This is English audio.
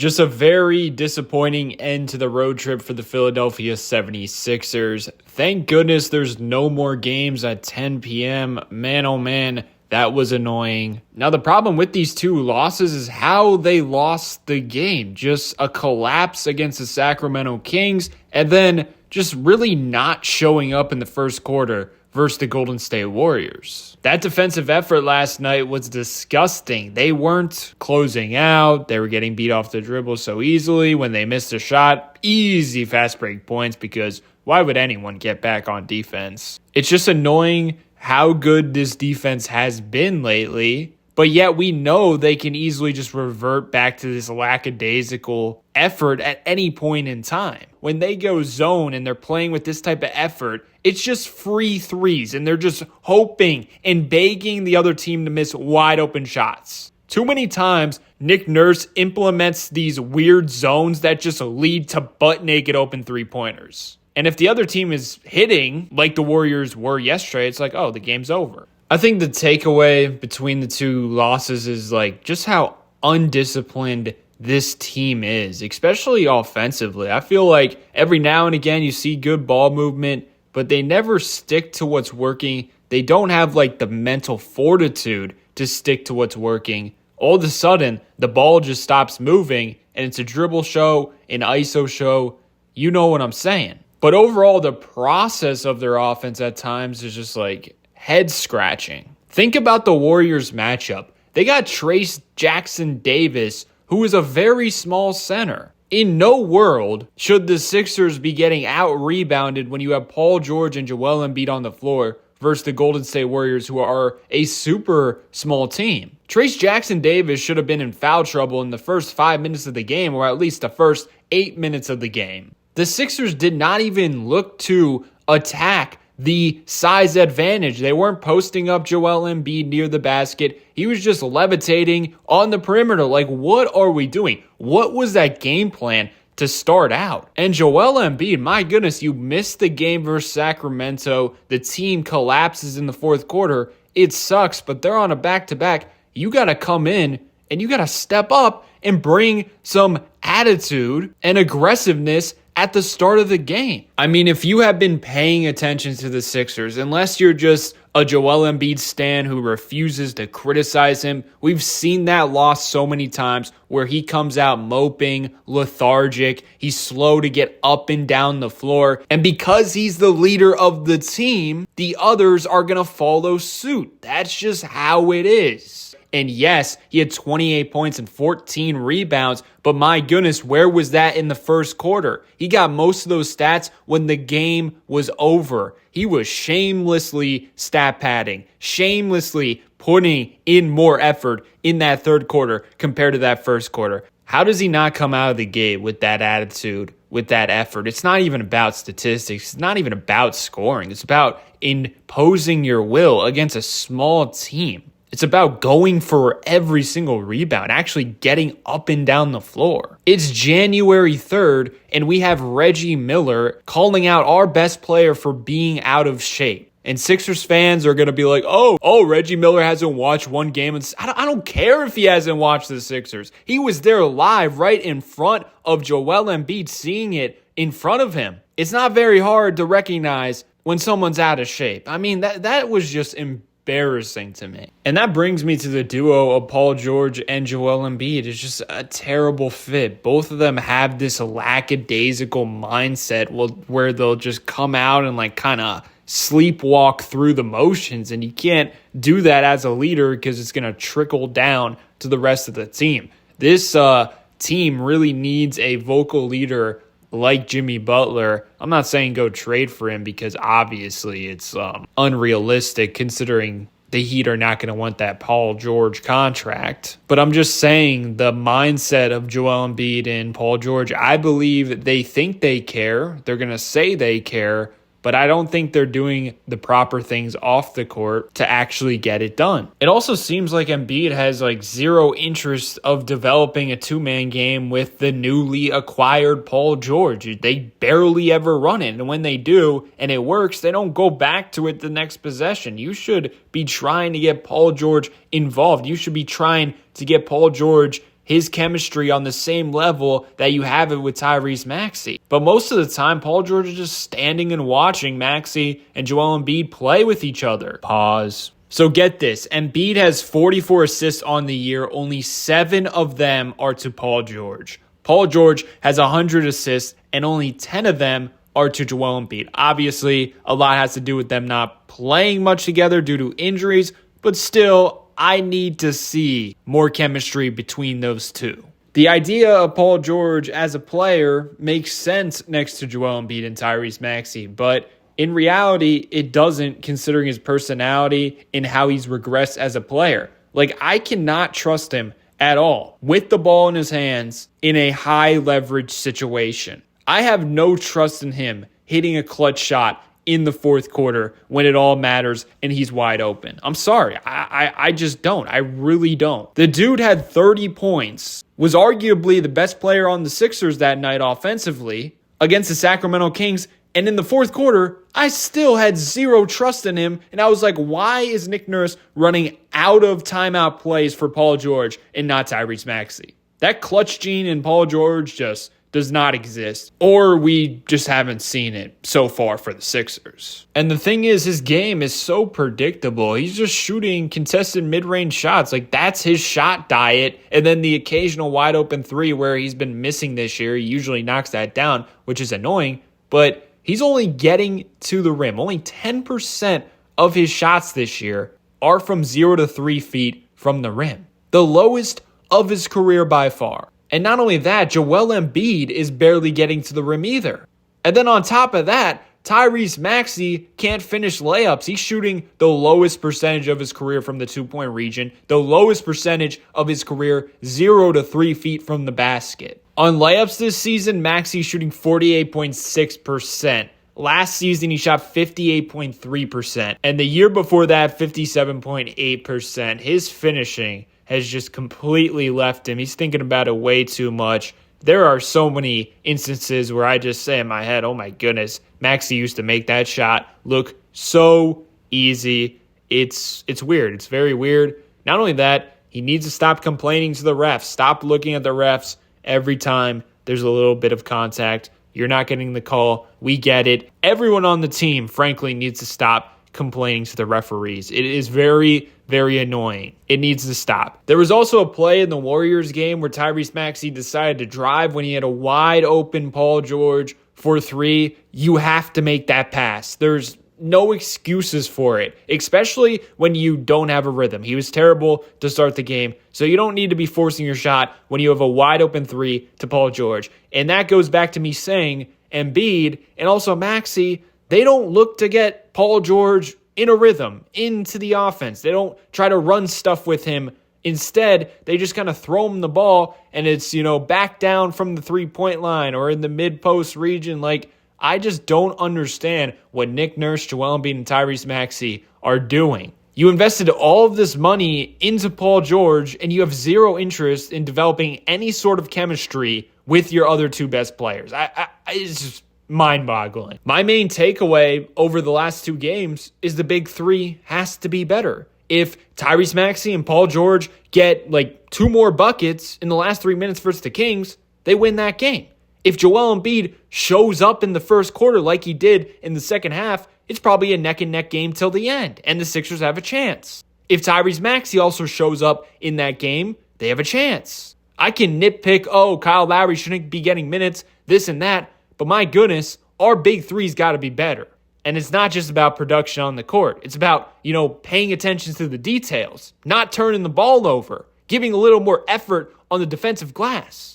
Just a very disappointing end to the road trip for the Philadelphia 76ers. Thank goodness there's no more games at 10 p.m. Man, oh man, that was annoying. Now, the problem with these two losses is how they lost the game. Just a collapse against the Sacramento Kings, and then just really not showing up in the first quarter versus the Golden State Warriors. That defensive effort last night was disgusting. They weren't closing out. They were getting beat off the dribble so easily. When they missed a shot, easy fast break points, because why would anyone get back on defense? It's just annoying how good this defense has been lately, but yet we know they can easily just revert back to this lackadaisical effort at any point in time. When they go zone and they're playing with this type of effort, it's just free threes, and they're just hoping and begging the other team to miss wide open shots. Too many times, Nick Nurse implements these weird zones that just lead to butt-naked open three-pointers. And if the other team is hitting, like the Warriors were yesterday, it's like, oh, the game's over. I think the takeaway between the two losses is like just how undisciplined this team is, especially offensively. I feel like every now and again you see good ball movement, but they never stick to what's working. They don't have like the mental fortitude to stick to what's working. All of a sudden, the ball just stops moving, and it's a dribble show, an ISO show. You know what I'm saying. But overall, the process of their offense at times is just like head scratching. Think about the Warriors matchup. They got Tyrese Davis, who is a very small center. In no world should the Sixers be getting out-rebounded when you have Paul George and Joel Embiid on the floor versus the Golden State Warriors, who are a super small team. Tyrese Davis should have been in foul trouble in the first 5 minutes of the game, or at least the first 8 minutes of the game. The Sixers did not even look to attack the size advantage. They weren't posting up Joel Embiid near the basket. He was just levitating on the perimeter. Like, what are we doing? What was that game plan to start out? And Joel Embiid, my goodness, you missed the game versus Sacramento. The team collapses in the fourth quarter. It sucks, but they're on a back-to-back. You got to come in and you got to step up and bring some attitude and aggressiveness at the start of the game. I mean, if you have been paying attention to the Sixers, unless you're just a Joel Embiid stan who refuses to criticize him, we've seen that loss so many times where he comes out moping, lethargic, he's slow to get up and down the floor, and because he's the leader of the team, the others are going to follow suit. That's just how it is. And yes, he had 28 points and 14 rebounds, but my goodness, where was that in the first quarter? He got most of those stats when the game was over. He was shamelessly stat padding, shamelessly putting in more effort in that third quarter compared to that first quarter. How does he not come out of the gate with that attitude, with that effort? It's not even about statistics. It's not even about scoring. It's about imposing your will against a small team. It's about going for every single rebound, actually getting up and down the floor. It's January 3rd, and we have Reggie Miller calling out our best player for being out of shape. And Sixers fans are going to be like, oh, Reggie Miller hasn't watched one game. I don't care if he hasn't watched the Sixers. He was there live right in front of Joel Embiid, seeing it in front of him. It's not very hard to recognize when someone's out of shape. I mean, that was just embarrassing to me. And that brings me to the duo of Paul George and Joel Embiid. It's just a terrible fit. Both of them have this lackadaisical mindset where they'll just come out and like kind of sleepwalk through the motions, and you can't do that as a leader because it's going to trickle down to the rest of the team. This team really needs a vocal leader like Jimmy Butler. I'm not saying go trade for him because obviously it's unrealistic considering the Heat are not going to want that Paul George contract. But I'm just saying the mindset of Joel Embiid and Paul George, I believe they think they care. They're going to say they care, but I don't think they're doing the proper things off the court to actually get it done. It also seems like Embiid has like zero interest of developing a two-man game with the newly acquired Paul George. They barely ever run it, and when they do and it works, they don't go back to it the next possession. You should be trying to get Paul George involved. You should be trying to get Paul George his chemistry on the same level that you have it with Tyrese Maxiell. But most of the time, Paul George is just standing and watching Maxiell and Joel Embiid play with each other. Pause. So get this, Embiid has 44 assists on the year. Only 7 of them are to Paul George. Paul George has 100 assists, and only 10 of them are to Joel Embiid. Obviously, a lot has to do with them not playing much together due to injuries, but still, I need to see more chemistry between those two. The idea of Paul George as a player makes sense next to Joel Embiid and Tyrese Maxiell, but in reality, it doesn't, considering his personality and how he's regressed as a player. Like, I cannot trust him at all with the ball in his hands in a high leverage situation. I have no trust in him hitting a clutch shot in the fourth quarter when it all matters and he's wide open. I'm sorry. I just don't. I really don't. The dude had 30 points, was arguably the best player on the Sixers that night offensively against the Sacramento Kings. And in the fourth quarter, I still had zero trust in him. And I was like, why is Nick Nurse running out of timeout plays for Paul George and not Tyrese Maxiell? That clutch gene in Paul George just does not exist. Or we just haven't seen it so far for the Sixers. And the thing is, his game is so predictable. He's just shooting contested mid-range shots. Like, that's his shot diet. And then the occasional wide open three where he's been missing this year. He usually knocks that down, which is annoying. But he's only getting to the rim. Only 10% of his shots this year are from 0 to 3 feet from the rim. The lowest of his career by far. And not only that, Joel Embiid is barely getting to the rim either. And then on top of that, Tyrese Maxiell can't finish layups. He's shooting the lowest percentage of his career from the two-point region, the lowest percentage of his career 0 to 3 feet from the basket. On layups this season, Maxiell's shooting 48.6%. Last season, he shot 58.3%. And the year before that, 57.8%. His finishing has just completely left him. He's thinking about it way too much. There are so many instances where I just say in my head, oh my goodness, Maxiell used to make that shot look so easy. It's weird. It's very weird. Not only that, he needs to stop complaining to the refs. Stop looking at the refs every time there's a little bit of contact. You're not getting the call. We get it. Everyone on the team, frankly, needs to stop complaining to the referees. It is very, very annoying. It needs to stop. There was also a play in the Warriors game where Tyrese Maxiell decided to drive when he had a wide open Paul George for 3. You have to make that pass. There's no excuses for it, especially when you don't have a rhythm. He was terrible to start the game, so you don't need to be forcing your shot when you have a wide open 3 to Paul George. And that goes back to me saying Embiid and also Maxiell, they don't look to get Paul George in a rhythm, into the offense. They don't try to run stuff with him. Instead, they just kind of throw him the ball, and it's, back down from the three-point line or in the mid-post region. Like, I just don't understand what Nick Nurse, Joel Embiid, and Tyrese Maxiell are doing. You invested all of this money into Paul George, and you have zero interest in developing any sort of chemistry with your other two best players. It's just mind-boggling. My main takeaway over the last 2 games is the big 3 has to be better. If Tyrese Maxiell and Paul George get 2 more buckets in the last 3 minutes versus the Kings, they win that game. If Joel Embiid shows up in the first quarter like he did in the second half, it's probably a neck-and-neck game till the end, and the Sixers have a chance. If Tyrese Maxiell also shows up in that game, they have a chance. I can nitpick, Kyle Lowry shouldn't be getting minutes, this and that, but my goodness, our big 3's got to be better. And it's not just about production on the court. It's about, paying attention to the details, not turning the ball over, giving a little more effort on the defensive glass.